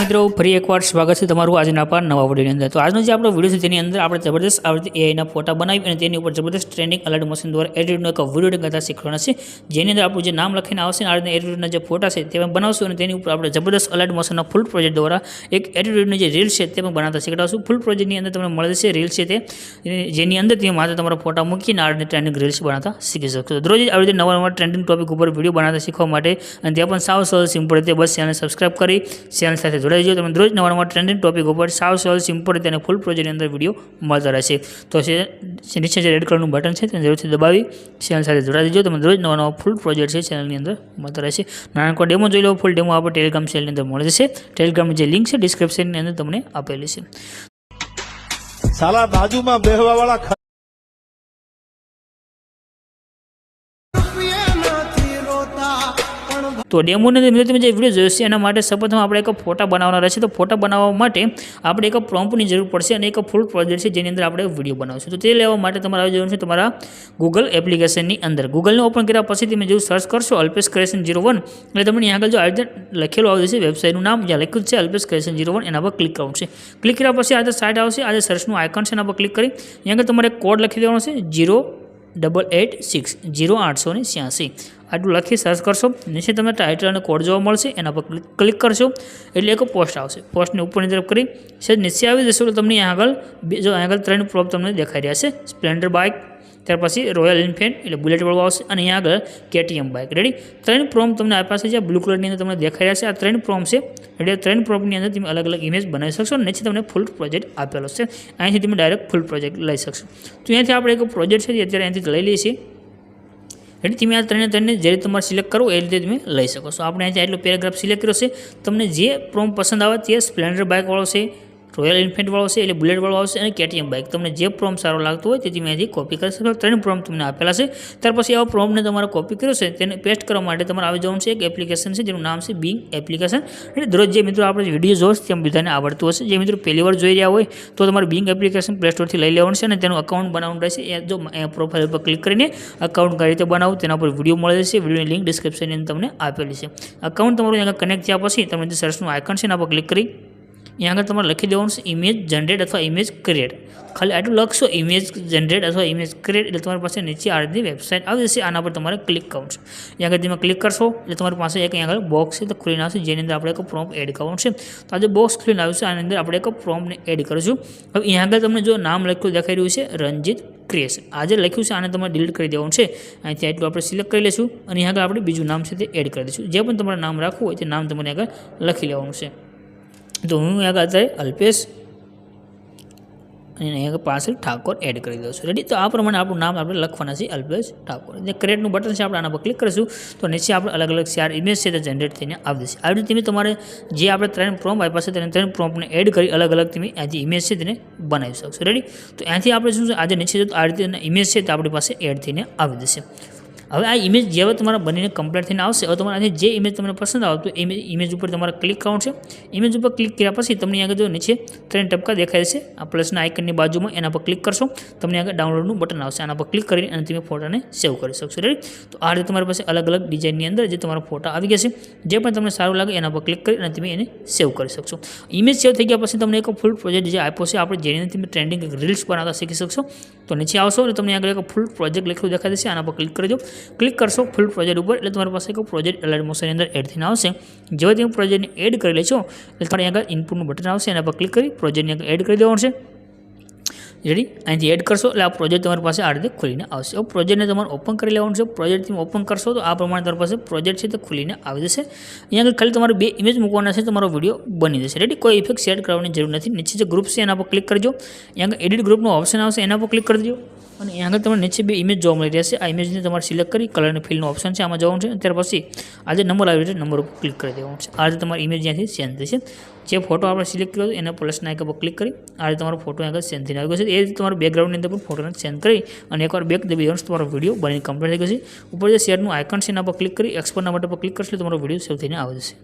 મિત્રો ફરી એકવાર સ્વાગત છે તમારું આજના પર નવા વિડીયોની અંદર। તો આજનો જે આપણો વિડીયો છે તેની અંદર આપણે જબરદસ્ત આ રીતે એઆઈના ફોટા બનાવી અને તેની ઉપર જબરદસ્ત ટ્રેન્ડિંગ અલર્ટ મશીન દ્વારા એડિટનો એક વિડીયો કરતા શીખવાના છે, જેની અંદર આપણું જે નામ લખીને આવશે આ રીતે એડિટના જે ફોટા છે તે બનાવશું અને તેની ઉપર આપણે જબરદસ્ત અલર્ટ મશીનના ફૂલ પ્રોજેક્ટ દ્વારા એક એડિટની જે રીલ છે તે પણ બનાવતા શીખવાડશું। ફૂલ પ્રોજેક્ટની અંદર તમને મળે છે રીલ છે તે, જેની અંદર તમે માત્ર તમારા ફોટા મૂકીને આ રીતે ટ્રેન્ડિંગ રીલ્સ બનાવતા શીખી શકશો। દરરોજ આવી રીતે નવા નવા ટ્રેન્ડિંગ ટોપિક ઉપર વિડીયો બનાવતા શીખવા માટે અને ત્યાં પણ સાવ સરળ સિમ્પલ રીતે બસ ચેનલ સબસ્ક્રાઇબ કરી ચેનલ સાથે જોડાઈ જજો। તમે રોજ નવા નવા ટ્રેન્ડિંગ ટોપિક ઉપર સાવ સરળ સિમ્પલ રીતે અને ફૂલ પ્રોજેક્ટની અંદર વિડીયો મળતા રહેશે। તો નીચે જે રેડ કલરનું બટન છે તેને જરૂરથી દબાવી ચેનલ સાથે જોડાઈ દેજો। તમે રોજ નવા નવા ફૂલ પ્રોજેક્ટ છે ચેનલની અંદર મળતા રહેશે। નાનકડો ડેમો જોઈ લો, ફૂલ ડેમો આપણે ટેલિગ્રામ ચેનલની અંદર મળી જશે। ટેલિગ્રામની જે લિંક છે ડિસ્ક્રિપ્શનની અંદર તમને આપેલી છે। સાલા બાજુમાં બેહવાવાળા તો ડેમોની અંદર તમે જે વિડીયો જોયો છે એના માટે સૌપ્રથમ આપણે એક ફોટા બનાવવાના રહેશે। તો ફોટા બનાવવા માટે આપણે એક પ્રોમ્પ્ટની જરૂર પડશે અને એક ફૂલ પ્રોજેક્ટ છે જેની અંદર આપણે વિડીયો બનાવશું। તો તે લેવા માટે તમારે આવી જવાનું છે તમારા ગૂગલ એપ્લિકેશનની અંદર। ગૂગલને ઓપન કર્યા પછી તમે જેવું સર્ચ કરશો અલ્પેશ ક્રિએશન 01 એટલે તમને અહીંયા આગળ જો આ રીતે લખેલું આવે છે વેબસાઇટનું નામ, જ્યાં લખ્યું છે અલ્પેશ ક્રિએશન 01 એના પર ક્લિક કરવાનું છે। ક્લિક કર્યા પછી આ સાઇટ આવશે, આ સર્ચનું આઇકન છે એના પર ક્લિક કરી અહીંયા આગળ તમારે કોડ લખી દેવાનો છે 0886 0886। આટલું લખી સર્ચ કરશો, નીચે તમને ટાઇટલ અને કોડ જોવા મળશે, એના પર ક્લિક કરશો એટલે એક પોસ્ટ આવશે। પોસ્ટની ઉપરની તરફ કરી સહેજ નીચે આવી જશો તો તમને અહીંયા આગળ જો અહીંયા આગળ 3 પ્રોપ તમને દેખાઈ રહ્યા છે, સ્પ્લેન્ડર બાઇક, ત્યાર પછી રોયલ એનફિલ્ડ એટલે બુલેટવાળું આવશે અને અહીંયા આગળ કેટીએમ બાઇક। રેડી 3 પ્રોમ તમને આપ્યા છે, જે બ્લુ કલરની અંદર તમને દેખાઈ રહ્યા છે। આ 3 પ્રોમ છે, એટલે 3 પ્રોમની અંદર તમે અલગ અલગ ઇમેજ બનાવી શકશો। નીચે તમને ફૂલ પ્રોજેક્ટ આપેલો છે, અહીંથી તમે ડાયરેક્ટ ફૂલ પ્રોજેક્ટ લઈ શકશો। તો અહીંયાથી આપણે એક પ્રોજેક્ટ છે અત્યારે અહીંથી લઈ લઈએ છીએ। એટલે તમે આ ત્રણે જે રીતે તમારે સિલેક્ટ કરવું એ રીતે તમે લઈ શકો છો। આપણે અહીંથી આટલો પેરેગ્રાફ સિલેક્ટ કર્યો છે, તમને જે પ્રોમ પસંદ આવે તે સ્પ્લેન્ડર બાઇકવાળો છે, રોયલ એનફિલ્ડવાળો છે એટલે બુલેટવાળો આવશે અને કેટીએમ બાઇક, તમને જે પ્રોમ સારો લાગતો હોય તે તમે અહીંથી કોપી કરી શકો। 3 પ્રોમ તમને આપેલા છે। ત્યાર પછી આવા પ્રોમને તમારે કોપી કર્યો છે તેને પેસ્ટ કરવા માટે તમારે આવી જવાનું છે એક એપ્લિકેશન છે જેનું નામ છે બિંગ એપ્લિકેશન। એટલે દરરોજ જે મિત્રો આપણે વિડીયો જોશ તેમ બધાને આવડતું હશે। જે મિત્રો પહેલી વાર જોઈ રહ્યા હોય તો તમારે બિંગ એપ્લિકેશન પ્લે સ્ટોરથી લઈ લેવાનું છે અને તેનું અકાઉન્ટ બનાવવાનું રહેશે। એ જો પ્રોફાઇલ પર ક્લિક કરીને અકાઉન્ટ કઈ રીતે બનાવવું તેના પર વિડીયો મળે છે, વિડીયોની લિંક ડિસ્ક્રિપ્શનની અંદર તમને આપેલી છે। અકાઉન્ટ તમારું અહીંયા કનેક્ટ થયા પછી તમે જે સર્ચનું આઇકન છે એના પર ક્લિક કરી यहाँ આગળ તમારે લખી દેવાનું છે ઇમેજ જનરેટ અથવા ઇમેજ ક્રિએટ। ખાલી આટલું લખશો ઇમેજ જનરેટ અથવા ઇમેજ ક્રિએટ એટલે તમારી પાસે નીચે આ રીતની વેબસાઇટ આવી જશે। આના પર તમારે ક્લિક કરવાનું છે। અહીંયા આગળ તમે ક્લિક કરશો એટલે તમારી પાસે એક અહીંયા આગળ બોક્સ છે તો ખુલીને આવશે, જેની અંદર આપણે એક પ્રોમ્પ્ટ એડ કરવાનું છે। તો આ જે બોક્સ ખુલીને આવ્યું છે આની અંદર આપણે એક પ્રોમ્પ્ટને એડ કરીશું। હવે અહીંયા આગળ તમને જો નામ લખ્યું દેખાઈ રહ્યું છે રંજીત ક્રિએશન, આ જે લખ્યું છે આને તમારે ડિલીટ કરી દેવાનું છે। અહીંથી આટલું આપણે સિલેક્ટ કરી લઈશું અને અહીંયા આગળ આપણે બીજું નામ છે તે એડ કરી દઈશું। જે પણ તમારે નામ રાખવું હોય તે નામ તમારે આગળ લખી લેવાનું છે। તો હું આગળ અત્યારે અલ્પેશ અને અહીંયા પાછળ ઠાકોર એડ કરી દઉં છું। રેડી, તો આ પ્રમાણે આપણું નામ આપણે લખવાના છે અલ્પેશ ઠાકોર। જે ક્રિએટનું બટન છે આપણે આના પર ક્લિક કરીશું તો નીચે આપણે અલગ અલગ 4 ઇમેજ છે તે જનરેટ થઈને આવી જશે। આવી રીતે તમારે જે આપણે 3 પ્રોમ્પ્ટ આપ્યા છે તેને 3 પ્રોમ્પ્ટને એડ કરી અલગ અલગ તમે અહીંથી ઇમેજ છે તેને બનાવી શકશો। રેડી, તો અહીંથી આપણે શું છે આજે નીચે આ રીતે ઇમેજ છે તે આપણી પાસે એડ થઈને આવી જશે। હવે આ ઇમેજ જેવા તમારા બનીને કમ્પ્લીટ થઈને આવશે, હવે તમારે જે ઇમેજ તમને પસંદ આવે તો ઇમેજ ઉપર તમારે ક્લિક કરવાનું છે। ઇમેજ ઉપર ક્લિક કર્યા પછી તમને આગળ જો નીચે 3 ટપકા દેખાય છે આ પ્લસના આઇકનની બાજુમાં, એના પર ક્લિક કરશો તમને આગળ ડાઉનલોડનું બટન આવશે, આના પર ક્લિક કરીને અને તમે ફોટાને સેવ કરી શકશો। રેડી, તો આ રીતે તમારી પાસે અલગ અલગ ડિઝાઇનની અંદર જે તમારા ફોટા આવી ગયા છે, જે પણ તમને સારું લાગે એના પર ક્લિક કરી અને તમે એને સેવ કરી શકશો। ઇમેજ સેવ થઈ ગયા પછી તમને એક ફૂલ પ્રોજેક્ટ જે આપ્યો છે આપણે જેની અંદર તમે ટ્રેન્ડિંગ રીલ્સ બનાવતા શીખી શકશો। તો નીચે આવશો એટલે તમને આગળ એક ફૂલ પ્રોજેક્ટ લખેલું દેખાય છે, આના પર ક્લિક કરી દો। ક્લિક કરશો ફૂલ પ્રોજેક્ટ ઉપર એટલે તમારી પાસે એક પ્રોજેક્ટ અલર્ટ મોશનની અંદર એડ થઈને આવશે। જેવા તમે પ્રોજેક્ટને એડ કરી લેશો એટલે તમારે આગળ ઇનપુટનું બટન આવશે, એના પર ક્લિક કરી પ્રોજેક્ટને એડ કરી દેવાનું છે। રેડી, અહીંથી એડ કરશો એટલે આ પ્રોજેક્ટ તમારી પાસે આ રીતે ખુલીને આવશે। હવે પ્રોજેક્ટને તમારે ઓપન કરી લેવાનું છે। પ્રોજેક્ટ તમે ઓપન કરશો તો આ પ્રમાણે તમારી પાસે પ્રોજેક્ટ છે તે ખુલીને આવી જશે। અહીંયા આગળ ખાલી તમારે 2 ઇમેજ મૂકવાના છે, તમારો વિડીયો બની જશે। રેડી, કોઈ ઇફેક્ટ સેટ કરવાની જરૂર નથી। નીચે જે ગ્રુપ છે એના પર ક્લિક કરજો, અહીંયા આગળ એડિટ ગ્રુપનો ઓપ્શન આવશે એના પર ક્લિક કરી દેજો અને અહીંયા આગળ તમને નીચે 2 ઇમેજ જોવા મળી રહ્યા છે। આ ઇમેજને તમારે સિલેક્ટ કરી કલર અને ફિલનો ઓપ્શન છે આમાં જવાનું છે, ત્યાર પછી આ જે નંબર આવી રહ્યો છે નંબર ઉપર ક્લિક કરી દેવાનું છે। આ રીતે તમારી ઇમેજ ત્યાંથી સેન્ડ થશે। જે ફોટો આપણે સિલેક્ટ કર્યો એના પ્લસના આઇકન પર ક્લિક કરી આ રીતે તમારો ફોટો આગળ સેન્ડ થઈને આવી ગયો છે। એ રીતે તમારે બેકગ્રાઉન્ડની અંદર પણ ફોટોને સેન્ડ કરી અને એકવાર બેક દબી દેવાનું તમારો વિડીયો બનીને કમ્પ્લીટ થઈ ગયો છે। ઉપર જે શેરનું આઇકન છે એના પર ક્લિક કરી એક્સપોર્ટના બટન પર ક્લિક કરશો તમારો વિડીયો સેવ થઈને આવી જશે।